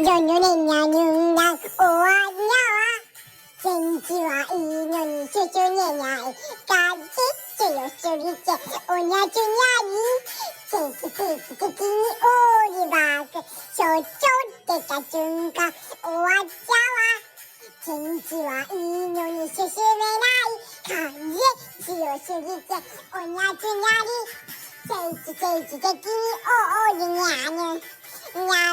夜のねにゃにゅんがおわにゃわ天気はいいのにシュシュねにゃいかじちよしゅりちおにゃちゅにゃに定期的にオールバックしょっちょってた瞬間おわっちゃわ天気はいいのにシュシュれないかじちよしゅりちおにゃちゅにゃり定期的にオールにゃにゅにゃ